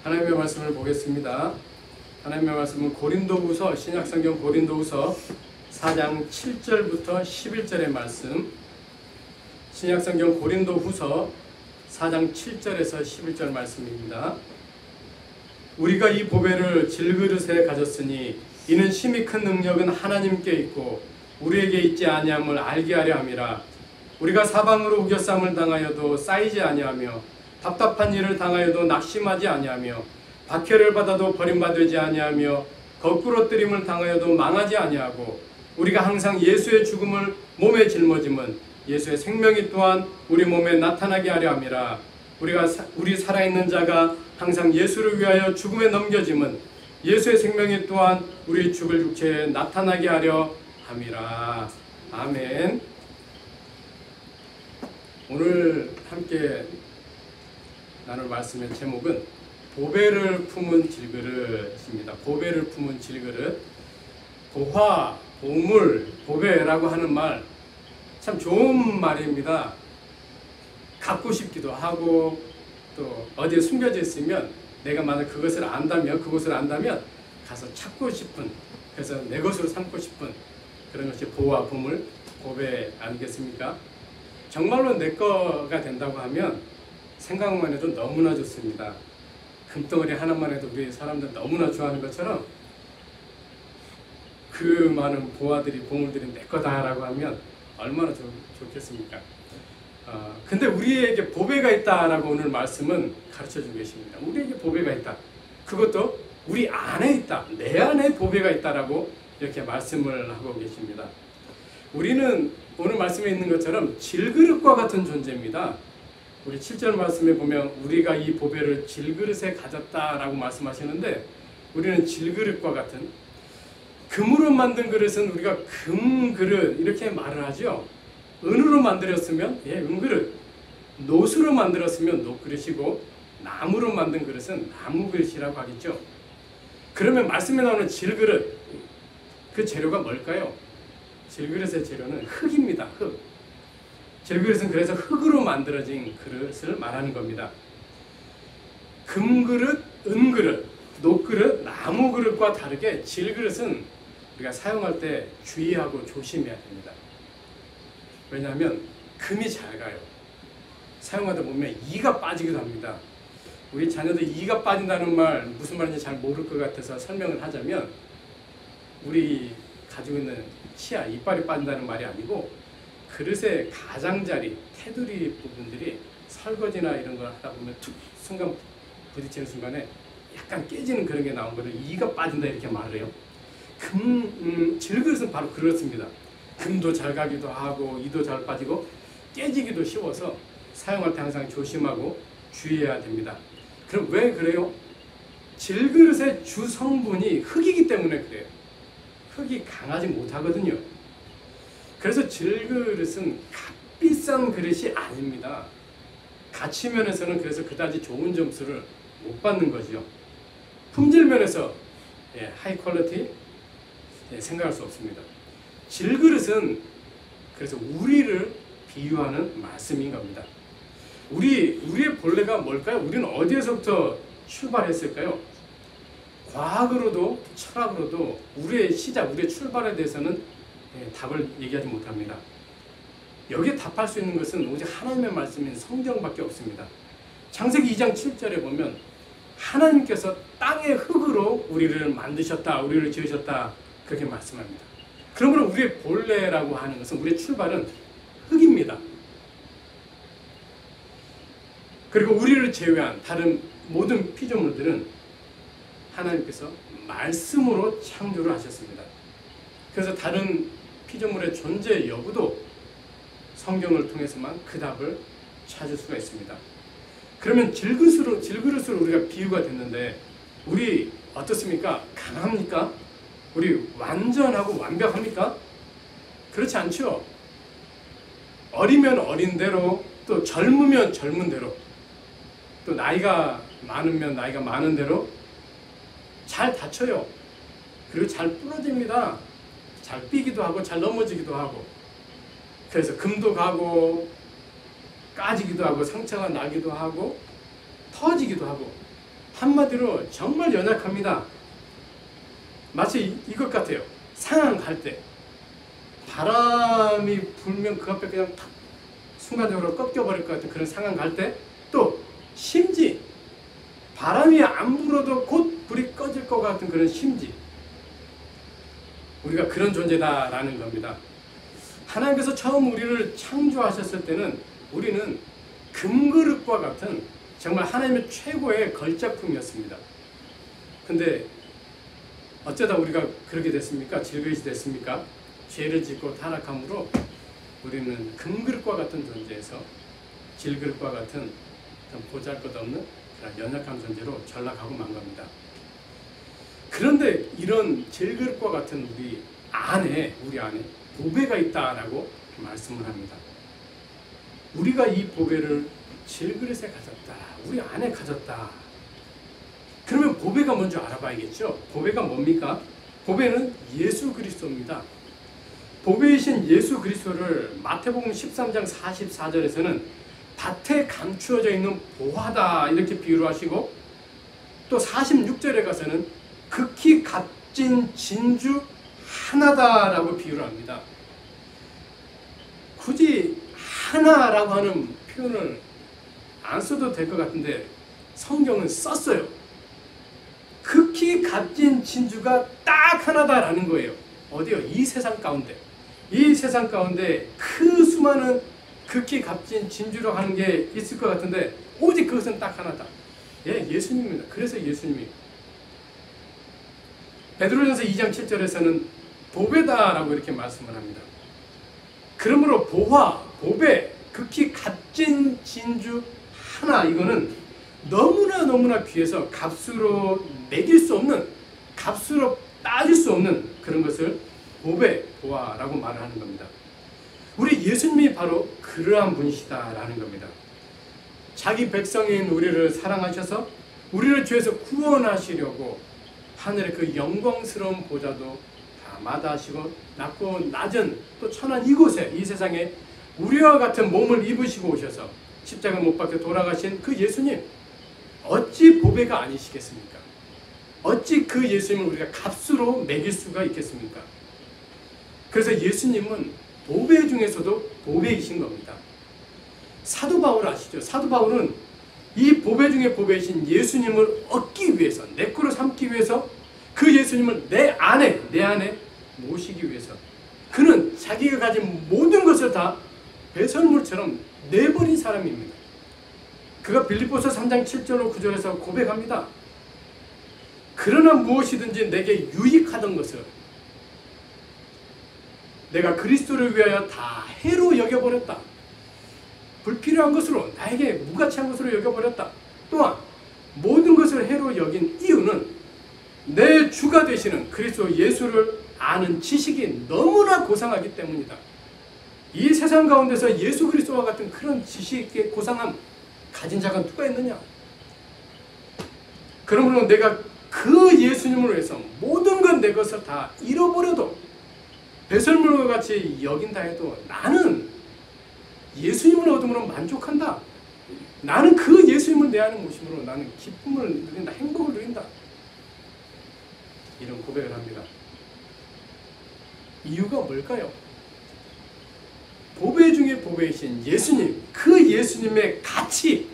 하나님의 말씀을 보겠습니다. 하나님의 말씀은 고린도후서, 신약성경 고린도후서 4장 7절부터 11절의 말씀, 신약성경 고린도후서 4장 7절에서 11절 말씀입니다. 우리가 이 보배를 질그릇에 가졌으니 이는 심히 큰 능력은 하나님께 있고 우리에게 있지 아니함을 알게 하려 함이라. 우리가 사방으로 우겨쌈을 당하여도 쌓이지 아니하며 답답한 일을 당하여도 낙심하지 아니하며 박해를 받아도 버림받지 아니하며 거꾸로 뜨림을 당하여도 망하지 아니하고 우리가 항상 예수의 죽음을 몸에 짊어짐은 예수의 생명이 또한 우리 몸에 나타나게 하려 함이라. 우리 살아있는 자가 항상 예수를 위하여 죽음에 넘겨짐은 예수의 생명이 또한 우리 죽을 육체에 나타나게 하려 함이라. 아멘. 오늘 함께 나눌 말씀의 제목은 보배를 품은 질그릇입니다. 보배를 품은 질그릇. 보화, 보물, 보배라고 하는 말 참 좋은 말입니다. 갖고 싶기도 하고 또 어디에 숨겨져 있으면 내가 만약 그것을 안다면 가서 찾고 싶은, 그래서 내 것으로 삼고 싶은 그런 것이 보화, 보물, 보배 아니겠습니까? 정말로 내 거가 된다고 하면 생각만 해도 너무나 좋습니다. 금덩어리 하나만 해도 우리 사람들 너무나 좋아하는 것처럼 그 많은 보화들이, 보물들이 내 거다라고 하면 얼마나 좋겠습니까? 근데 우리에게 보배가 있다라고 오늘 말씀은 가르쳐주고 계십니다. 우리에게 보배가 있다. 그것도 우리 안에 있다. 내 안에 보배가 있다라고 이렇게 말씀을 하고 계십니다. 우리는 오늘 말씀에 있는 것처럼 질그릇과 같은 존재입니다. 우리 7절 말씀에 보면 우리가 이 보배를 질그릇에 가졌다라고 말씀하시는데 우리는 질그릇과 같은, 금으로 만든 그릇은 우리가 금그릇 이렇게 말을 하죠. 은으로 만들었으면 은그릇, 노수로 만들었으면 노그릇이고 나무로 만든 그릇은 나무그릇이라고 하겠죠. 그러면 말씀에 나오는 질그릇, 그 재료가 뭘까요? 질그릇의 재료는 흙입니다. 흙. 질그릇은 그래서 흙으로 만들어진 그릇을 말하는 겁니다. 금그릇, 은그릇, 녹그릇, 나무그릇과 다르게 질그릇은 우리가 사용할 때 주의하고 조심해야 됩니다. 왜냐하면 금이 잘 가요. 사용하다 보면 이가 빠지기도 합니다. 우리 자녀들 이가 빠진다는 말 무슨 말인지 잘 모를 것 같아서 설명을 하자면, 우리 가지고 있는 치아, 이빨이 빠진다는 말이 아니고 그릇의 가장자리, 테두리 부분들이 설거지나 이런 걸 하다 보면 툭 순간 부딪히는 순간에 약간 깨지는 그런 게 나온 거를 이가 빠진다 이렇게 말을 해요. 질그릇은 바로 그렇습니다. 금도 잘 가기도 하고 이도 잘 빠지고 깨지기도 쉬워서 사용할 때 항상 조심하고 주의해야 됩니다. 그럼 왜 그래요? 질그릇의 주 성분이 흙이기 때문에 그래요. 흙이 강하지 못하거든요. 그래서 질그릇은 값비싼 그릇이 아닙니다. 가치 면에서는 그래서 그다지 좋은 점수를 못 받는 거죠. 품질 면에서 하이 퀄리티 생각할 수 없습니다. 질그릇은 그래서 우리를 비유하는 말씀인 겁니다. 우리의 본래가 뭘까요? 우리는 어디에서부터 출발했을까요? 과학으로도 철학으로도 우리의 시작, 우리의 출발에 대해서는 답을 얘기하지 못합니다. 여기에 답할 수 있는 것은 오직 하나님의 말씀인 성경밖에 없습니다. 창세기 2장 7절에 보면 하나님께서 땅의 흙으로 우리를 만드셨다, 우리를 지으셨다 그렇게 말씀합니다. 그러므로 우리의 본래라고 하는 것은, 우리의 출발은 흙입니다. 그리고 우리를 제외한 다른 모든 피조물들은 하나님께서 말씀으로 창조를 하셨습니다. 그래서 다른 피조물의 존재 여부도 성경을 통해서만 그 답을 찾을 수가 있습니다. 그러면 질그릇으로 우리가 비유가 됐는데 우리 어떻습니까? 강합니까? 우리 완전하고 완벽합니까? 그렇지 않죠. 어리면 어린 대로, 또 젊으면 젊은 대로, 또 나이가 많으면 나이가 많은 대로 잘 다쳐요. 그리고 잘 부러집니다. 잘 삐기도 하고 잘 넘어지기도 하고, 그래서 금도 가고 까지기도 하고 상처가 나기도 하고 터지기도 하고 한마디로 정말 연약합니다. 마치 이것 같아요. 상한 갈대. 바람이 불면 그 앞에 그냥 탁 순간적으로 꺾여버릴 것 같은 그런 상한 갈대. 또 심지. 바람이 안 불어도 곧 불이 꺼질 것 같은 그런 심지. 우리가 그런 존재다라는 겁니다. 하나님께서 처음 우리를 창조하셨을 때는 우리는 금그릇과 같은 정말 하나님의 최고의 걸작품이었습니다. 근데 어쩌다 우리가 그렇게 됐습니까? 질그릇이 됐습니까? 죄를 짓고 타락함으로 우리는 금그릇과 같은 존재에서 질그릇과 같은 보잘것없는 그런 연약한 존재로 전락하고 만 겁니다. 그런데 이런 질그릇과 같은 우리 안에 보배가 있다라고 말씀을 합니다. 우리가 이 보배를 질그릇에 가졌다. 우리 안에 가졌다. 그러면 보배가 뭔지 알아봐야겠죠. 보배가 뭡니까? 보배는 예수 그리스도입니다. 보배이신 예수 그리스도를 마태복음 13장 44절에서는 밭에 감추어져 있는 보화다 이렇게 비유를 하시고, 또 46절에 가서는 극히 값진 진주 하나다라고 비유를 합니다. 굳이 하나라고 하는 표현을 안 써도 될 것 같은데 성경은 썼어요. 극히 값진 진주가 딱 하나다라는 거예요. 어디요? 이 세상 가운데. 이 세상 가운데 그 수많은 극히 값진 진주로 하는 게 있을 것 같은데 오직 그것은 딱 하나다. 예, 예수님입니다. 그래서 예수님이 베드로전서 2장 7절에서는 보배다라고 이렇게 말씀을 합니다. 그러므로 보배, 극히 값진 진주 하나, 이거는 너무나 귀해서 값으로 매길 수 없는, 값으로 따질 수 없는 그런 것을 보화라고 말을 하는 겁니다. 우리 예수님이 바로 그러한 분이시다라는 겁니다. 자기 백성인 우리를 사랑하셔서 우리를 죄에서 구원하시려고 하늘의 그 영광스러운 보좌도 다 마다하시고 낮고 낮은 또 천한 이곳에, 이 세상에 우리와 같은 몸을 입으시고 오셔서 십자가 못 박혀 돌아가신 그 예수님, 어찌 보배가 아니시겠습니까? 어찌 그 예수님을 우리가 값으로 매길 수가 있겠습니까? 그래서 예수님은 보배 중에서도 보배이신 겁니다. 사도 바울 아시죠? 사도 바울은 이 보배 중에 보배이신 예수님을 얻기 위해서, 내 거로 삼기 위해서 그 예수님을 내 안에 모시기 위해서 그는 자기가 가진 모든 것을 다 배설물처럼 내버린 사람입니다. 그가 빌립보서 3장 7절 9절에서 고백합니다. 그러나 무엇이든지 내게 유익하던 것을 내가 그리스도를 위하여 다 해로 여겨버렸다. 불필요한 것으로, 나에게 무가치한 것으로 여겨버렸다. 또한 모든 것을 해로 여긴 이유는 내 주가 되시는 그리스도 예수를 아는 지식이 너무나 고상하기 때문이다. 이 세상 가운데서 예수 그리스도와 같은 그런 지식의 고상함 가진 자가 누가 있느냐? 그러므로 내가 그 예수님을 위해서 모든 건 내 것을 다 잃어버려도 배설물과 같이 여긴다 해도 나는 예수님을 얻음으로 만족한다. 나는 그 예수님을 내 안에 모심으로 나는 기쁨을 누린다. 행복을 누린다. 이런 고백을 합니다. 이유가 뭘까요? 보배 중에 보배이신 예수님, 그 예수님의 가치,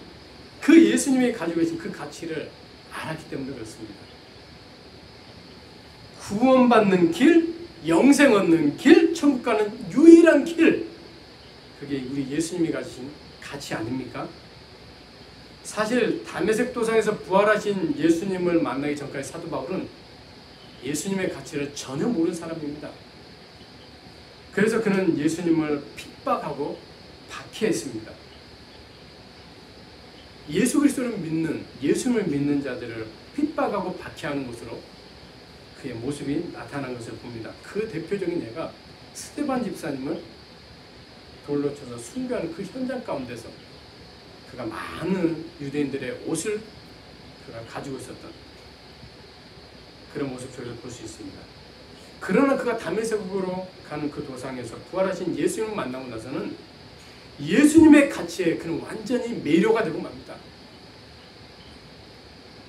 그 예수님이 가지고 계신 그 가치를 알았기 때문에 그렇습니다. 구원받는 길, 영생 얻는 길, 천국 가는 유일한 길, 그게 우리 예수님이 가지신 가치 아닙니까? 사실 다메섹 도상에서 부활하신 예수님을 만나기 전까지 사도 바울은 예수님의 가치를 전혀 모르는 사람입니다. 그래서 그는 예수님을 핍박하고 박해했습니다. 예수 그리스도를 믿는, 예수님을 믿는 자들을 핍박하고 박해하는 것으로 그의 모습이 나타난 것을 봅니다. 그 대표적인 예가 스데반 집사님을 돌로 쳐서 숭배하는 그 현장 가운데서 그가 많은 유대인들의 옷을 그가 가지고 있었던 그런 모습 저희가 볼 수 있습니다. 그러나 그가 다메섹으로 가는 그 도상에서 부활하신 예수님을 만나고 나서는 예수님의 가치에 그는 완전히 매료가 되고 맙니다.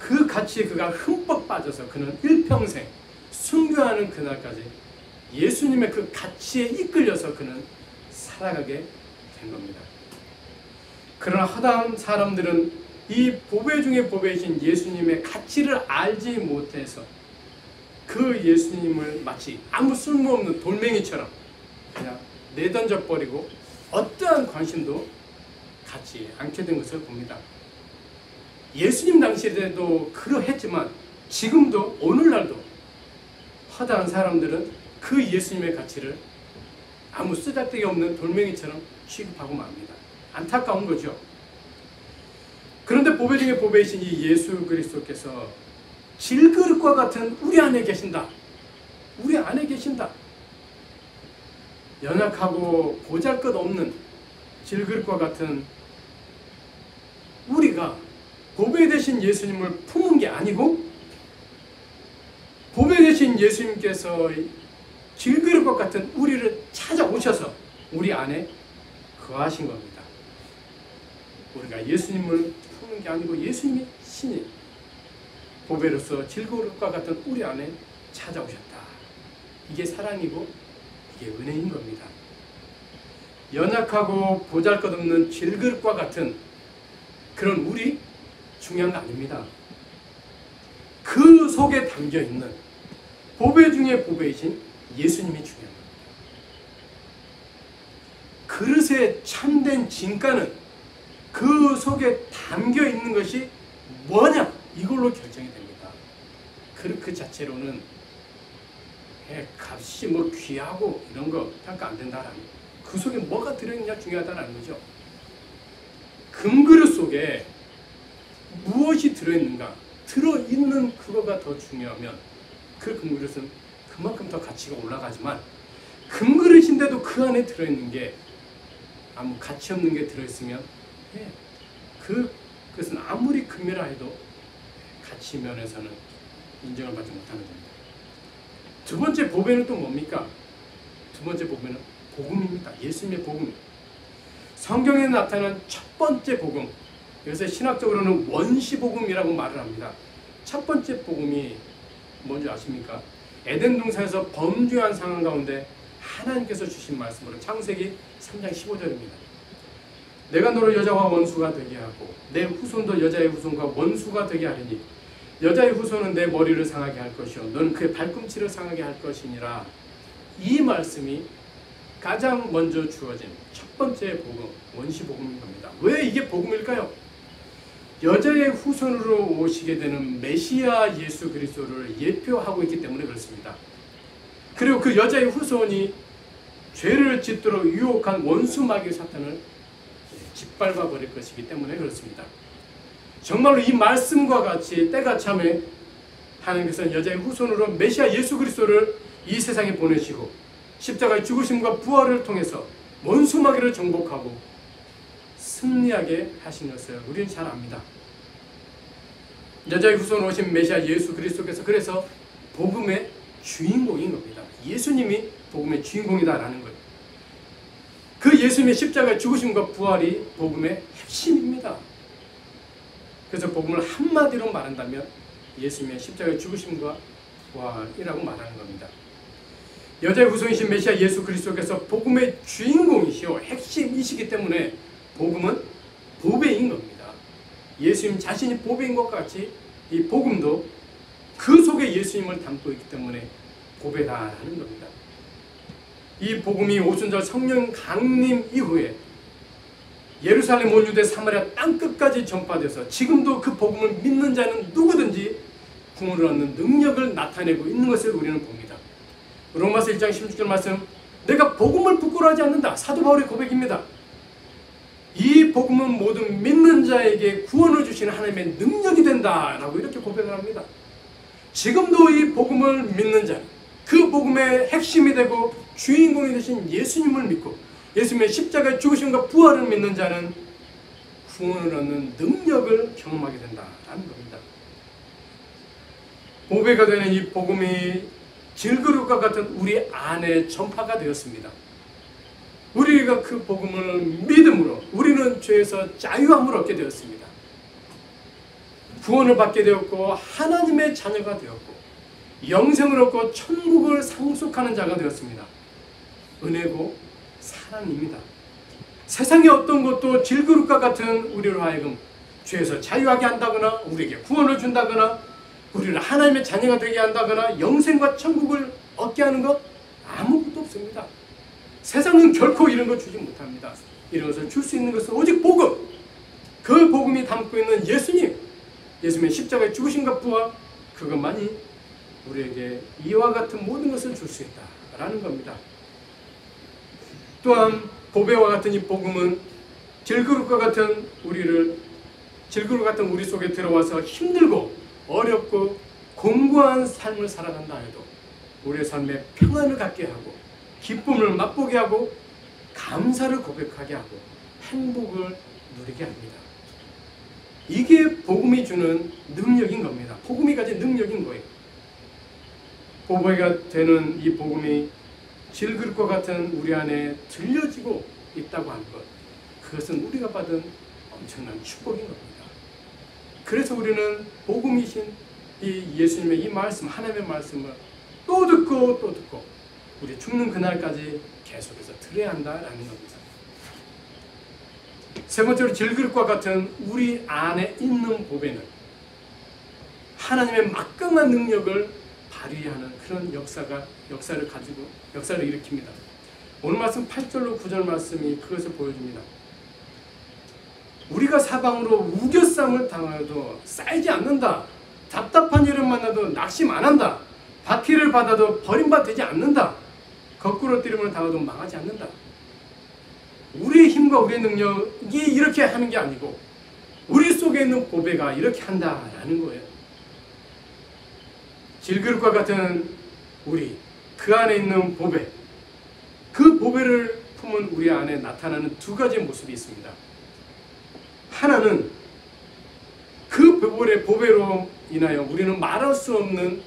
그 가치에 그가 흠뻑 빠져서 그는 일평생 순교하는 그날까지 예수님의 그 가치에 이끌려서 그는 살아가게 된 겁니다. 그러나 허다한 사람들은 이 보배 중에 보배이신 예수님의 가치를 알지 못해서 그 예수님을 마치 아무 쓸모없는 돌멩이처럼 그냥 내던져 버리고 어떠한 관심도 갖지 않게 된 것을 봅니다. 예수님 당시에도 그러했지만 지금도 오늘날도 허다한 사람들은 그 예수님의 가치를 아무 쓰잘데기 없는 돌멩이처럼 취급하고 맙니다. 안타까운 거죠. 그런데 보배 중에 보배이신 이 예수 그리스도께서 질그릇과 같은 우리 안에 계신다. 우리 안에 계신다. 연약하고 보잘것없는 질그릇과 같은 우리가 보배 되신 예수님을 품은 게 아니고 보배 되신 예수님께서 질그릇과 같은 우리를 찾아오셔서 우리 안에 거하신 겁니다. 우리가 예수님을 품는 게 아니고 예수님이 신이 보배로서 질그릇과 같은 우리 안에 찾아오셨다. 이게 사랑이고 이게 은혜인 겁니다. 연약하고 보잘것없는 질그릇과 같은 그런 우리 중요한 거 아닙니다. 그 속에 담겨있는 보배 중에 보배이신 예수님이 중요한 겁니다. 그릇의 참된 진가는 그 속에 담겨있는 것이 뭐냐? 이걸로 결정이 됩니다. 그릇 그 자체로는 값이 뭐 귀하고 이런 거 평가 안 된다라는 거예요. 그 속에 뭐가 들어있느냐 중요하다는 거죠. 금그릇 속에 무엇이 들어있는가, 들어있는 그거가 더 중요하면 그 금그릇은 그만큼 더 가치가 올라가지만 금그릇인데도 그 안에 들어있는 게 아무 가치 없는 게 들어있으면 그것은 아무리 금이라 해도 가치 면에서는 인정을 받지 못하는 겁니다. 두 번째 보배는 또 뭡니까? 두 번째 보배는 복음입니다. 예수님의 복음. 성경에 나타난 첫 번째 복음, 요새 신학적으로는 원시복음이라고 말을 합니다. 첫 번째 복음이 뭔지 아십니까? 에덴 동산에서 범죄한 상황 가운데 하나님께서 주신 말씀으로 창세기 3장 15절입니다. 내가 너를 여자와 원수가 되게 하고 내 후손도 여자의 후손과 원수가 되게 하리니 여자의 후손은 내 머리를 상하게 할 것이요 너는 그의 발꿈치를 상하게 할 것이니라. 이 말씀이 가장 먼저 주어진 첫 번째 복음, 원시복음인 겁니다. 왜 이게 복음일까요? 여자의 후손으로 오시게 되는 메시아 예수 그리스도를 예표하고 있기 때문에 그렇습니다. 그리고 그 여자의 후손이 죄를 짓도록 유혹한 원수 마귀 사탄을 짓밟아 버릴 것이기 때문에 그렇습니다. 정말로 이 말씀과 같이 때가 참에 하나님께서는 여자의 후손으로 메시아 예수 그리스도를 이 세상에 보내시고 십자가의 죽으심과 부활을 통해서 원수 마귀를 정복하고 승리하게 하신 것을 우리는 잘 압니다. 여자의 후손으로 오신 메시아 예수 그리스도께서 그래서 복음의 주인공인 겁니다. 예수님이 복음의 주인공이다라는 거예요. 그 예수님의 십자가의 죽으심과 부활이 복음의 핵심입니다. 그래서 복음을 한마디로 말한다면 예수님의 십자가의 죽으심과 부활이라고 말하는 겁니다. 여자의 후손이신 메시아 예수 그리스도께서 복음의 주인공이시오 핵심이시기 때문에 복음은 보배인 겁니다. 예수님 자신이 보배인 것과 같이 이 복음도 그 속에 예수님을 담고 있기 때문에 보배다라는 겁니다. 이 복음이 오순절 성령 강림 이후에 예루살렘 온 유대 사마리아 땅끝까지 전파돼서 지금도 그 복음을 믿는 자는 누구든지 구원을 얻는 능력을 나타내고 있는 것을 우리는 봅니다. 로마서 1장 16절 말씀, 내가 복음을 부끄러워하지 않는다. 사도 바울의 고백입니다. 이 복음은 모든 믿는 자에게 구원을 주시는 하나님의 능력이 된다라고 이렇게 고백을 합니다. 지금도 이 복음을 믿는 자는 그 복음의 핵심이 되고 주인공이 되신 예수님을 믿고 예수님의 십자가의 죽으심과 부활을 믿는 자는 구원을 얻는 능력을 경험하게 된다라는 겁니다. 보배가 되는 이 복음이 질그릇과 같은 우리 안에 전파가 되었습니다. 우리가 그 복음을 믿음으로 우리는 죄에서 자유함을 얻게 되었습니다. 구원을 받게 되었고 하나님의 자녀가 되었고 영생을 얻고 천국을 상속하는 자가 되었습니다. 은혜고 사랑입니다. 세상의 어떤 것도 질그릇과 같은 우리로 하여금 죄에서 자유하게 한다거나 우리에게 구원을 준다거나 우리를 하나님의 자녀가 되게 한다거나 영생과 천국을 얻게 하는 것 아무것도 없습니다. 세상은 결코 이런 것 주지 못합니다. 이런 것을 줄 수 있는 것은 오직 복음, 그 복음이 담고 있는 예수님의 십자가에 죽으신 것 부활, 그것만이 우리에게 이와 같은 모든 것을 줄 수 있다라는 겁니다. 또한 보배와 같은 이 복음은 질그릇과 같은 우리 속에 들어와서 힘들고 어렵고 공고한 삶을 살아간다 해도 우리의 삶에 평안을 갖게 하고 기쁨을 맛보게 하고 감사를 고백하게 하고 행복을 누리게 합니다. 이게 복음이 주는 능력인 겁니다. 복음이 가진 능력인 거예요. 보배가 되는 이 복음이 질그릇과 같은 우리 안에 들려지고 있다고 하는 것, 그것은 우리가 받은 엄청난 축복인 겁니다. 그래서 우리는 복음이신 이 예수님의 이 말씀, 하나님의 말씀을 또 듣고 또 듣고 우리 죽는 그날까지 계속해서 들어야 한다라는 겁니다. 세 번째로 질그릇과 같은 우리 안에 있는 보배는 하나님의 막강한 능력을 발휘하는 그런 역사를 일으킵니다. 오늘 말씀 8절로 9절 말씀이 그것을 보여줍니다. 우리가 사방으로 우겨쌈을 당하여도 쌓이지 않는다. 답답한 일을 만나도 낙심 안 한다. 박해를 받아도 버림받지 않는다. 거꾸로 뛰림을 당해도 망하지 않는다. 우리의 힘과 우리의 능력이 이렇게 하는 게 아니고 우리 속에 있는 보배가 이렇게 한다라는 거예요. 질그릇과 같은 우리, 그 안에 있는 보배, 그 보배를 품은 우리 안에 나타나는 두 가지 모습이 있습니다. 하나는 그 보배로 인하여 우리는 말할 수 없는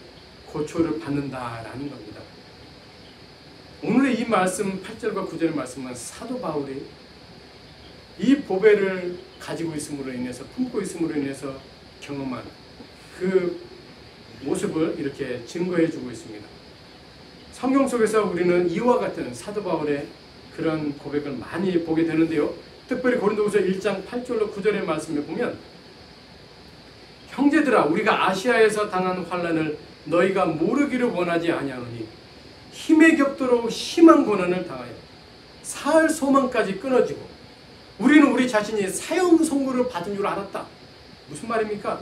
고초를 받는다라는 겁니다. 오늘의 이 말씀 8절과 9절의 말씀은 사도 바울이 이 보배를 가지고 있음으로 인해서 품고 있음으로 인해서 경험한 그 모습을 이렇게 증거해 주고 있습니다. 성경 속에서 우리는 이와 같은 사도 바울의 그런 고백을 많이 보게 되는데요. 특별히 고린도후서 1장 8절로 9절의 말씀에 보면 형제들아 우리가 아시아에서 당한 환난을 너희가 모르기를 원하지 아니하노니 힘에 격도록 심한 고난을 당하여 사흘 소망까지 끊어지고 우리는 우리 자신이 사형 선고를 받은 줄 알았다. 무슨 말입니까?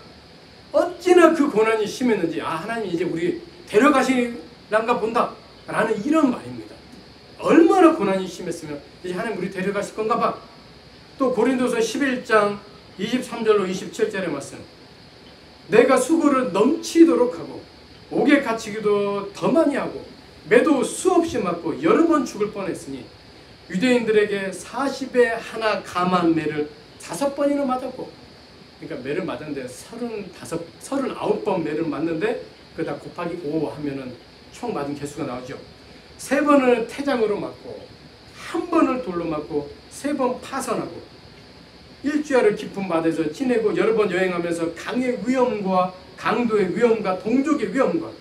어찌나 그 고난이 심했는지 하나님이 이제 우리 데려가시란가 본다 라는 이런 말입니다. 얼마나 고난이 심했으면 이제 하나님 우리 데려가실 건가 봐. 또 고린도서 11장 23절로 27절의 말씀, 내가 수고를 넘치도록 하고 옥에 갇히기도 더 많이 하고 매도 수없이 맞고 여러 번 죽을 뻔했으니 유대인들에게 40에 하나 감한 매를 5번이나 맞았고, 그러니까 매를 맞았는데 39번 매를 맞는데 그다 곱하기 5 하면은 총 맞은 개수가 나오죠. 3번을 태장으로 맞고 1번을 돌로 맞고 3번 파선하고 일주야를 깊은 바다에서 지내고 여러 번 여행하면서 강의 위험과 강도의 위험과 동족의 위험과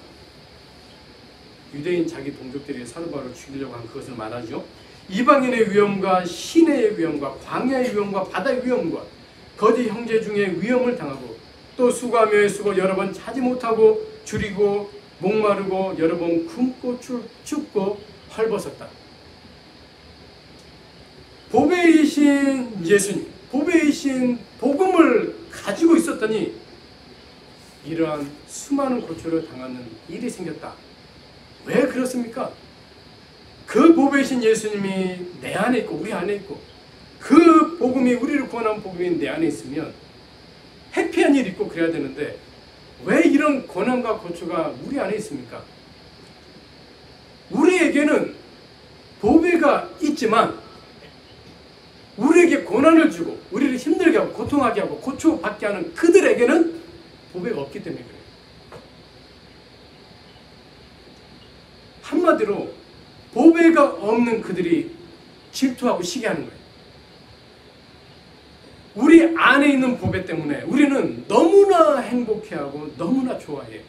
유대인 자기 동족들이 사도 바울을 죽이려고 한 그것을 말하죠. 이방인의 위험과 시내의 위험과 광야의 위험과 바다의 위험과 거짓 형제 중에 위험을 당하고 또 수고하며 수고 여러 번 자지 못하고 줄이고 목마르고 여러 번 굶고 춥고 헐벗었다. 보배이신 예수님, 보배이신 복음을 가지고 있었더니 이러한 수많은 고초를 당하는 일이 생겼다. 왜 그렇습니까? 그 보배이신 예수님이 내 안에 있고 우리 안에 있고 그 복음이 우리를 구원한 복음이 내 안에 있으면 해피한 일이 있고 그래야 되는데 왜 이런 고난과 고초가 우리 안에 있습니까? 우리에게는 보배가 있지만 우리에게 고난을 주고 우리를 힘들게 하고 고통하게 하고 고초받게 하는 그들에게는 보배가 없기 때문에 그래요. 한마디로 보배가 없는 그들이 질투하고 시기하는 거예요. 우리 안에 있는 보배 때문에 우리는 너무나 행복해하고 너무나 좋아해.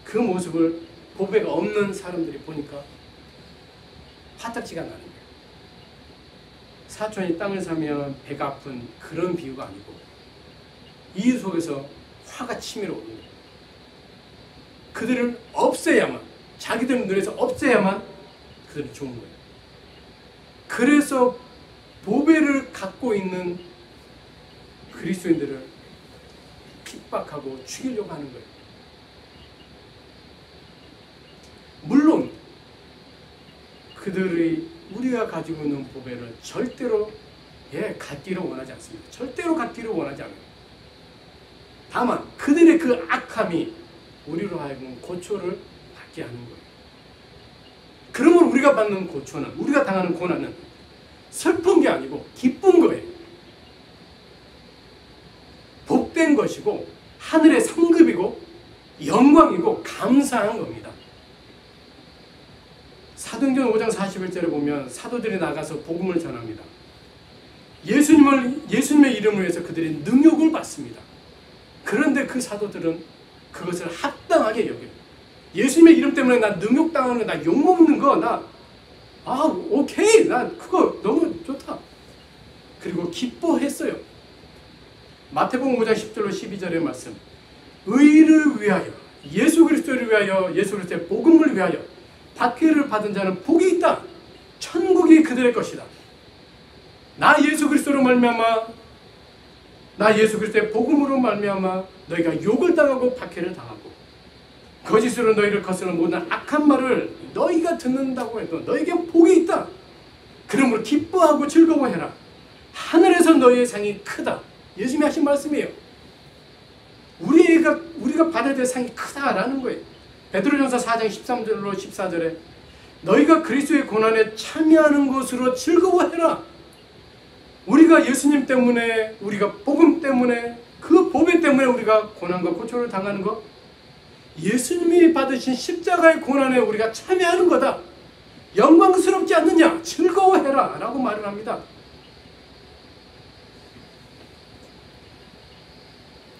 그 모습을 보배가 없는 사람들이 보니까 화딱지가 나는 거예요. 사촌이 땅을 사면 배가 아픈 그런 비유가 아니고 이유 속에서 화가 치밀어 오는 거예요. 그들을 없애야만, 자기들 눈에서 없애야만 그들이 좋은 거예요. 그래서 보배를 갖고 있는 그리스도인들을 핍박하고 죽이려고 하는 거예요. 물론 그들이 우리가 가지고 있는 보배를 절대로 갖기를 원하지 않습니다. 절대로 갖기를 원하지 않아요. 다만 그들의 그 악함이 우리로 하여금 고초를 받게 하는 거예요. 그러면 우리가 받는 고초는, 우리가 당하는 고난은 슬픈 게 아니고 기쁜 거예요. 복된 것이고 하늘의 상급이고 영광이고 감사한 겁니다. 사도행전 5장 41절에 보면 사도들이 나가서 복음을 전합니다. 예수님의 이름을 위해서 그들이 능욕을 받습니다. 그런데 그 사도들은 그것을 합당하게 여겨요. 예수님의 이름 때문에 나 능욕당하는 거, 나 욕먹는 거, 오케이, 나 그거 너무 좋다. 그리고 기뻐했어요. 마태복음 5장 10절로 12절의 말씀. 의를 위하여, 예수 그리스도를 위하여, 예수 그리스도의 복음을 위하여 박해를 받은 자는 복이 있다. 천국이 그들의 것이다. 나 예수 그리스도로 말미암아, 나 예수 그리스도의 복음으로 말미암아 너희가 욕을 당하고 박해를 당하고 거짓으로 너희를 거스르는 모든 악한 말을 너희가 듣는다고 해도 너희에게 복이 있다. 그러므로 기뻐하고 즐거워해라. 하늘에서 너희의 상이 크다. 예수님이 하신 말씀이에요. 우리가 받아야 될 상이 크다라는 거예요. 베드로전서 4장 13절로 14절에 너희가 그리스도의 고난에 참여하는 것으로 즐거워해라. 우리가 예수님 때문에, 우리가 복음 때문에, 그 보배 때문에 우리가 고난과 고초를 당하는 것, 예수님이 받으신 십자가의 고난에 우리가 참여하는 거다. 영광스럽지 않느냐? 즐거워해라 라고 말을 합니다.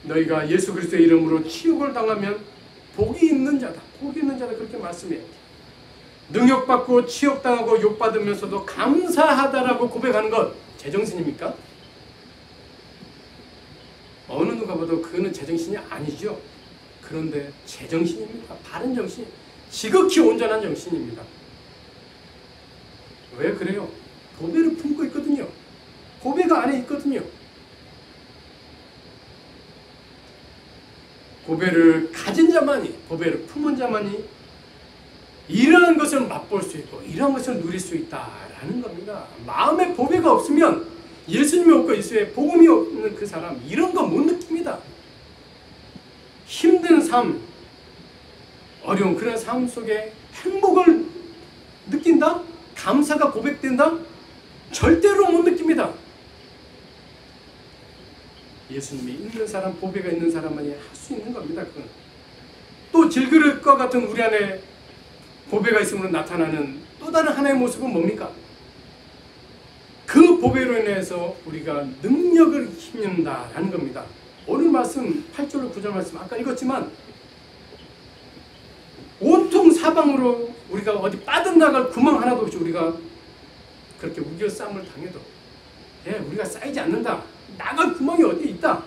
너희가 예수 그리스도의 이름으로 치욕을 당하면 복이 있는 자다. 복이 있는 자다. 그렇게 말씀해요. 능욕받고 치욕당하고 욕받으면서도 감사하다라고 고백하는 것, 제정신입니까? 어느 누가 봐도 그거는 제정신이 아니죠. 그런데 제정신입니다. 바른 정신, 지극히 온전한 정신입니다. 왜 그래요? 보배를 품고 있거든요. 보배가 안에 있거든요. 보배를 가진 자만이, 보배를 품은 자만이 이러한 것을 맛볼 수 있고 이러한 것을 누릴 수 있다라는 겁니다. 마음에 보배가 없으면 예수님이 없고 예수의 복음이 없는 그 사람 이런 거 못 느낍니다. 힘든 삶, 어려운 그런 삶 속에 행복을 느낀다? 감사가 고백된다? 절대로 못 느낍니다. 예수님이 있는 사람, 보배가 있는 사람만이 할 수 있는 겁니다. 그건. 또 질그릇과 같은 우리 안에 보배가 있음으로 나타나는 또 다른 하나의 모습은 뭡니까? 그 보배로 인해서 우리가 능력을 힘입는다라는 겁니다. 오늘 말씀 8절로 9절 말씀 아까 읽었지만 온통 사방으로 우리가 어디 빠져나갈 구멍 하나도 없이 우리가 그렇게 우겨싸움을 당해도 우리가 쌓이지 않는다. 나갈 구멍이 어디 있다.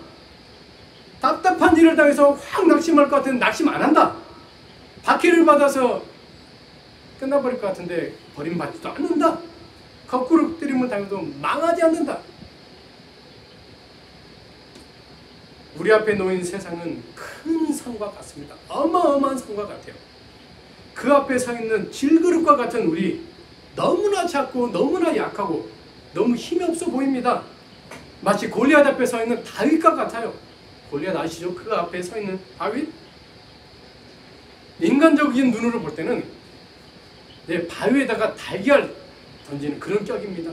답답한 일을 당해서 확 낙심할 것 같은데 낙심 안 한다. 박해를 받아서 끝나버릴 것 같은데 버림받지도 않는다. 거꾸로 때림을 당해도 망하지 않는다. 우리 앞에 놓인 세상은 큰 산과 같습니다. 어마어마한 산과 같아요. 그 앞에 서 있는 질그릇과 같은 우리 너무나 작고 너무나 약하고 너무 힘이 없어 보입니다. 마치 골리앗 앞에 서 있는 다윗과 같아요. 골리앗 아시죠? 그 앞에 서 있는 다윗? 인간적인 눈으로 볼 때는 바위에다가 달걀 던지는 그런 격입니다.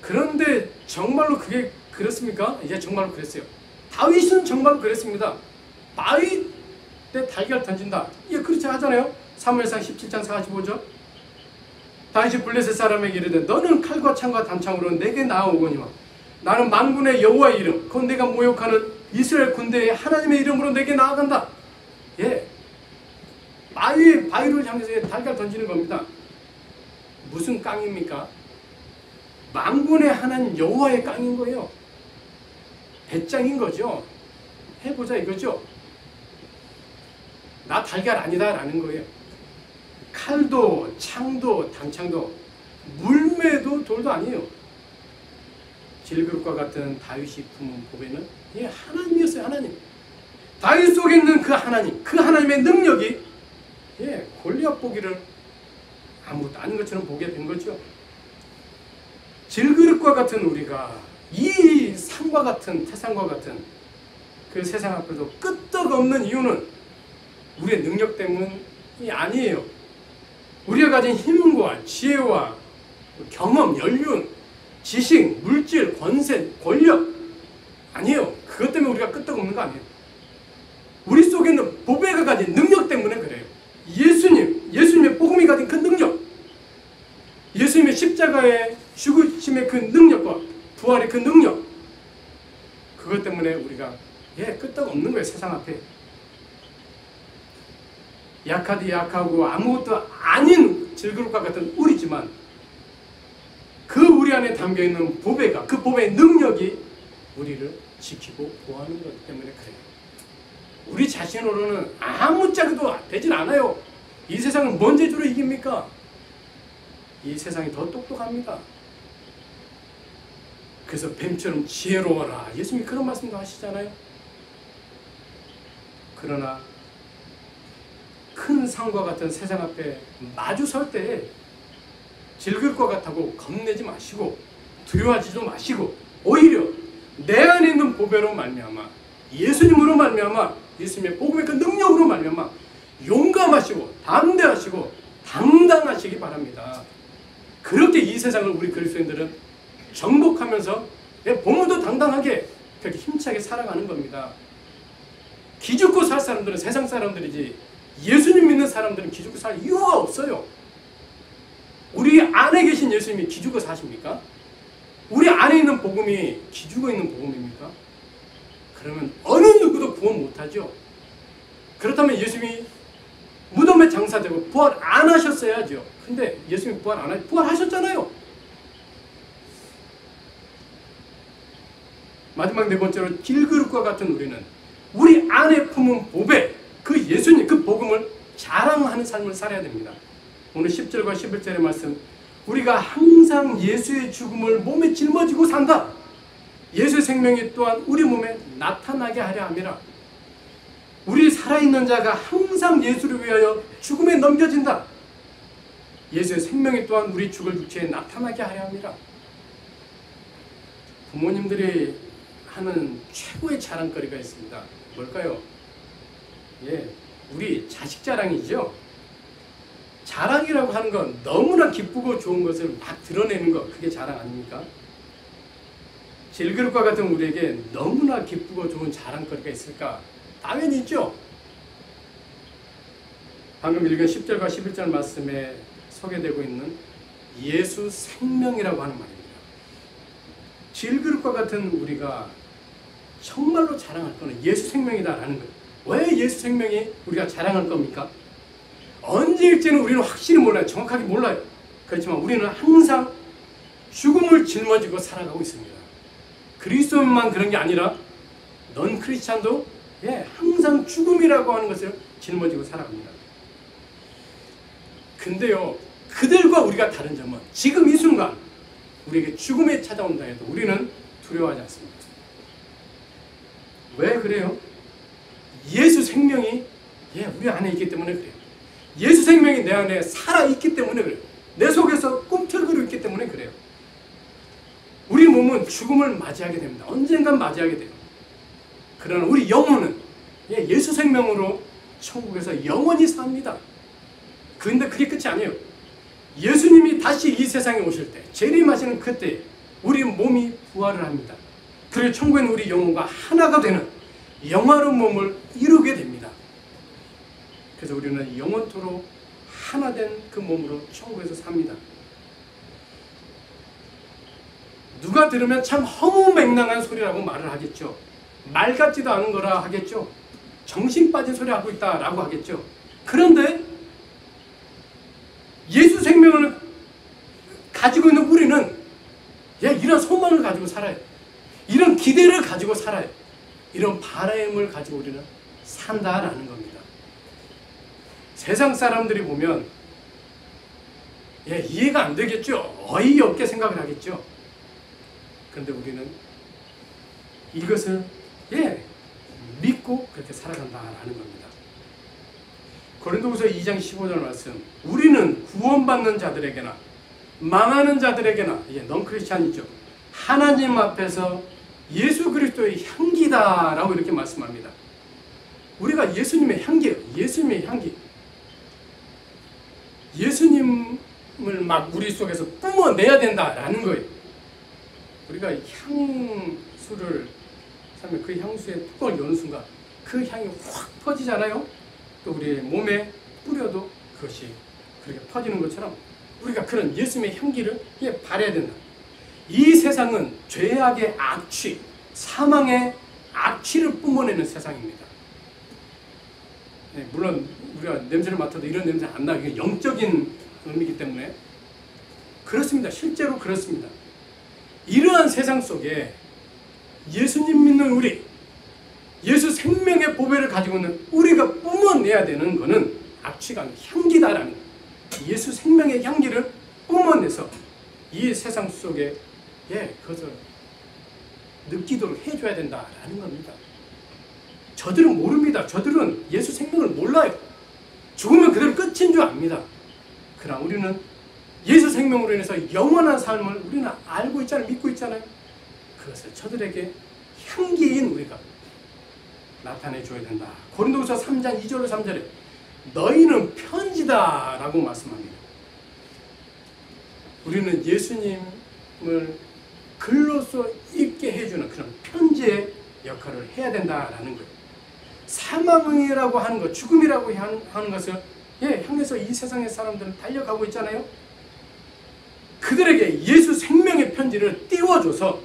그런데 정말로 그게 그렇습니까? 이제 정말로 그랬어요. 다윗은 정말로 그랬습니다. 바위에 달걀 던진다. 그렇지 하잖아요. 사무엘상 17장 45절. 다윗이 블레셋 사람에게 이르되 너는 칼과 창과 단창으로 내게 나아오거니와 나는 만군의 여호와의 이름, 그건 내가 모욕하는 이스라엘 군대의 하나님의 이름으로 내게 나아간다. 예, 바위를 향해서 달걀 던지는 겁니다. 무슨 깡입니까? 만군의 하나님 여호와의 깡인 거예요. 배짱인 거죠. 해보자 이거죠. 나 달걀 아니다 라는 거예요. 칼도 창도 당창도 물매도 돌도 아니에요. 질그릇과 같은 다윗이 품은 보배는 하나님이었어요. 하나님. 다윗 속에 있는 그 하나님, 그 하나님의 능력이 골리앗 보기를 아무것도 아닌 것처럼 보게 된 거죠. 질그릇과 같은 우리가 이 산과 같은 태산과 같은 그 세상 앞에도 끄떡없는 이유는 우리의 능력 때문이 아니에요. 우리가 가진 힘과 지혜와 경험, 연륜, 지식, 물질, 권세, 권력 아니에요. 그것 때문에 우리가 끄떡없는 거 아니에요. 우리 속에 있는 보배가 가진 능력 때문에 그래요. 예수님의 복음이 가진 그 능력, 예수님의 십자가의 죽으심의 그 능력과 부활의 그 능력, 그것 때문에 우리가 끄떡없는 거예요. 세상 앞에. 약하디 약하고 아무것도 아닌 질그릇과 같은 우리지만 그 우리 안에 담겨있는 보배가, 그 보배의 능력이 우리를 지키고 보호하는 것 때문에 그래요. 우리 자신으로는 아무짝에도 되진 않아요. 이 세상은 뭔 재주로 이깁니까? 이 세상이 더 똑똑합니다. 그래서 뱀처럼 지혜로워라. 예수님이 그런 말씀도 하시잖아요. 그러나 큰 산과 같은 세상 앞에 마주 설 때 질그릇과 같다고 겁내지 마시고 두려워하지도 마시고 오히려 내 안에 있는 보배로 말미암아 예수님으로 말미암아 예수님의 복음의 그 능력으로 말미암아 용감하시고 담대하시고 당당하시기 바랍니다. 그렇게 이 세상을 우리 그리스도인들은 정복하면서 보물도 당당하게 그렇게 힘차게 살아가는 겁니다. 기죽고 살 사람들은 세상 사람들이지 예수님 믿는 사람들은 기죽고 살 이유가 없어요. 우리 안에 계신 예수님이 기죽어 사십니까? 우리 안에 있는 복음이 기죽어 있는 복음입니까? 그러면 어느 누구도 구원 못하죠. 그렇다면 예수님이 무덤에 장사되고 부활 안 하셨어야죠. 근데 예수님이 부활 안 하셨, 부활하셨잖아요. 마지막 네 번째로 질그릇과 같은 우리는 우리 안에 품은 보배, 그 예수님, 그 복음을 자랑하는 삶을 살아야 됩니다. 오늘 10절과 11절의 말씀, 우리가 항상 예수의 죽음을 몸에 짊어지고 산다. 예수의 생명이 또한 우리 몸에 나타나게 하려 함이라. 우리 살아있는 자가 항상 예수를 위하여 죽음에 넘겨진다. 예수의 생명이 또한 우리 죽을 육체에 나타나게 하려 함이라. 부모님들이 하는 최고의 자랑거리가 있습니다. 뭘까요? 우리 자식 자랑이죠. 자랑이라고 하는 건 너무나 기쁘고 좋은 것을 막 드러내는 것, 그게 자랑 아닙니까? 질그릇과 같은 우리에게 너무나 기쁘고 좋은 자랑거리가 있을까? 당연히 있죠. 방금 읽은 10절과 11절 말씀에 소개되고 있는 예수 생명이라고 하는 말입니다. 질그릇과 같은 우리가 정말로 자랑할 거는 예수 생명이다라는 거예요. 왜 예수 생명이 우리가 자랑할 겁니까? 언제일지는 우리는 확실히 몰라요. 정확하게 몰라요. 그렇지만 우리는 항상 죽음을 짊어지고 살아가고 있습니다. 그리스도인만 그런 게 아니라 넌 크리스찬도 항상 죽음이라고 하는 것을 짊어지고 살아갑니다. 근데요, 그들과 우리가 다른 점은 지금 이 순간 우리에게 죽음에 찾아온다 해도 우리는 두려워하지 않습니다. 왜 그래요? 예수 생명이 우리 안에 있기 때문에 그래요. 예수 생명이 내 안에 살아있기 때문에 그래요. 내 속에서 꿈틀거리고 있기 때문에 그래요. 우리 몸은 죽음을 맞이하게 됩니다. 언젠간 맞이하게 돼요. 그러나 우리 영혼은 예수 생명으로 천국에서 영원히 삽니다. 그런데 그게 끝이 아니에요. 예수님이 다시 이 세상에 오실 때, 재림하시는 그때 우리 몸이 부활을 합니다. 그리고 천국에 있는 우리 영혼과 하나가 되는 영화로운 몸을 이루게 됩니다. 그래서 우리는 영원토록 하나 된 그 몸으로 천국에서 삽니다. 누가 들으면 참 허무맹랑한 소리라고 말을 하겠죠. 말 같지도 않은 거라 하겠죠. 정신 빠진 소리 하고 있다라고 하겠죠. 그런데 예수 생명을 가지고 있는 우리는 이런 소망을 가지고 살아요. 이런 기대를 가지고 살아요. 이런 바람을 가지고 우리는 산다라는 겁니다. 세상 사람들이 보면 이해가 안 되겠죠. 어이없게 생각을 하겠죠. 그런데 우리는 이것을 믿고 그렇게 살아간다라는 겁니다. 고린도후서 2장 15절 말씀, 우리는 구원받는 자들에게나 망하는 자들에게나, 넌크리스찬이죠, 하나님 앞에서 예수 그리스도의 향기다라고 이렇게 말씀합니다. 우리가 예수님의 향기예요. 예수님의 향기. 예수님을 막 우리 속에서 뿜어내야 된다라는 거예요. 우리가 향수를 하면 그 향수에 뚜껑을 여는 순간 그 향이 확 퍼지잖아요. 또 우리의 몸에 뿌려도 그것이 그렇게 퍼지는 것처럼 우리가 그런 예수님의 향기를 발해야 된다. 이 세상은 죄악의 악취, 사망의 악취를 뿜어내는 세상입니다. 물론 우리가 냄새를 맡아도 이런 냄새 안 나요. 이게 영적인 의미이기 때문에 그렇습니다. 실제로 그렇습니다. 이러한 세상 속에 예수님 믿는 우리, 예수 생명의 보배를 가지고 있는 우리가 뿜어내야 되는 것은 악취가 아니라 향기다라는 거예요. 예수 생명의 향기를 뿜어내서 이 세상 속에 그것을 느끼도록 해줘야 된다라는 겁니다. 저들은 모릅니다. 저들은 예수 생명을 몰라요. 죽으면 그대로 끝인 줄 압니다. 그러나 우리는 예수 생명으로 인해서 영원한 삶을 우리는 알고 있잖아요. 믿고 있잖아요. 그것을 저들에게 향기인 우리가 나타내 줘야 된다. 고린도후서 3장 2절로 3절에 너희는 편지다 라고 말씀합니다. 우리는 예수님을 글로써 읽게 해주는 그런 편지의 역할을 해야 된다라는 거예요. 사망이라고 하는 것, 죽음이라고 하는 것을 향해서 이 세상의 사람들은 달려가고 있잖아요. 그들에게 예수 생명의 편지를 띄워줘서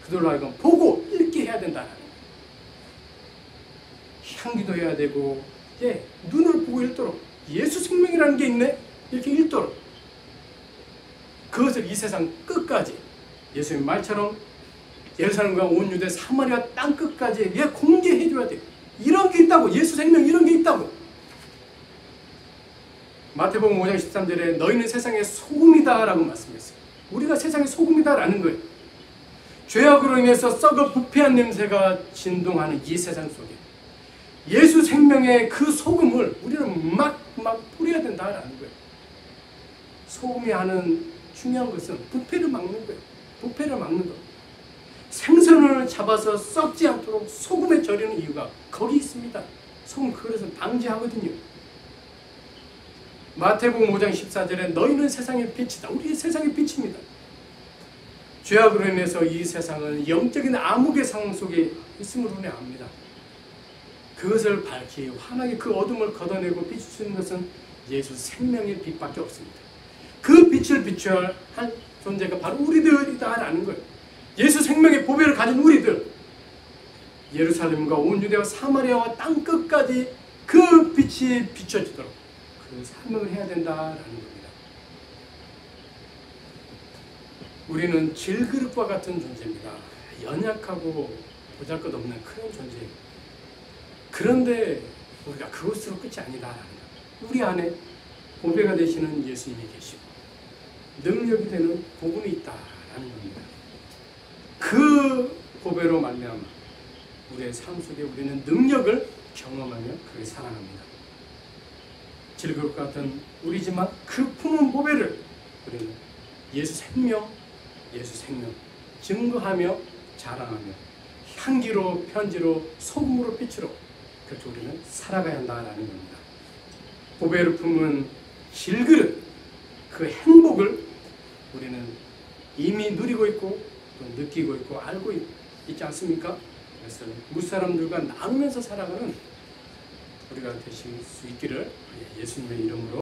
그들로 하여금 보고 읽게 해야 된다라는 거예요. 향기도 해야 되고 눈을 보고 읽도록 예수 생명이라는 게 있네 이렇게 읽도록 그것을 이 세상 끝까지 예수님 말처럼 예루살렘과 온 유대 사마리아 땅 끝까지 공개해 줘야 돼요. 이런 게 있다고. 예수 생명 이런 게 있다고. 마태복음 5장 13절에 너희는 세상의 소금이다 라고 말씀했어요. 우리가 세상의 소금이다 라는 거예요. 죄악으로 인해서 썩어 부패한 냄새가 진동하는 이 세상 속에 예수 생명의 그 소금을 우리는 막 뿌려야 된다라는 거예요. 소금이 하는 중요한 것은 부패를 막는 거예요. 부패를 막는 것. 생선을 잡아서 썩지 않도록 소금에 절이는 이유가 거기 있습니다. 소금 그것을 방지하거든요. 마태복음 5장 14절에 너희는 세상의 빛이다. 우리 세상의 빛입니다. 죄악으로 인해서 이 세상은 영적인 암흑의 상황 속에 있음을 우리는 압니다. 그것을 밝히 환하게 그 어둠을 걷어내고 비추는 것은 예수 생명의 빛밖에 없습니다. 그 빛을 비춰야 할 존재가 바로 우리들이다라는 거예요. 예수 생명의 보배를 가진 우리들, 예루살렘과 온 유대와 사마리아와 땅 끝까지 그 빛이 비춰지도록 그 사명을 해야 된다라는 겁니다. 우리는 질그릇과 같은 존재입니다. 연약하고 보잘것없는 그런 존재예요. 그런데 우리가 그것으로 끝이 아니다라는 거예요. 우리 안에 보배가 되시는 예수님이 계시고 능력이 되는 복음이 있다라는 겁니다. 그 보배로 말미암아 우리의 삶 속에 우리는 능력을 경험하며 그를 사랑합니다. 질그릇 같은 우리지만 그 품은 보배를 우리는 예수 생명 증거하며 자랑하며 향기로 편지로 소금으로 빛으로 그렇게 우리는 살아가야 한다는 겁니다. 보배를 품은 질그릇 그 행복을 우리는 이미 누리고 있고 또 느끼고 있고 알고 있지 않습니까? 그래서 무사람들과 나누면서 살아가는 우리가 되실 수 있기를 예수님의 이름으로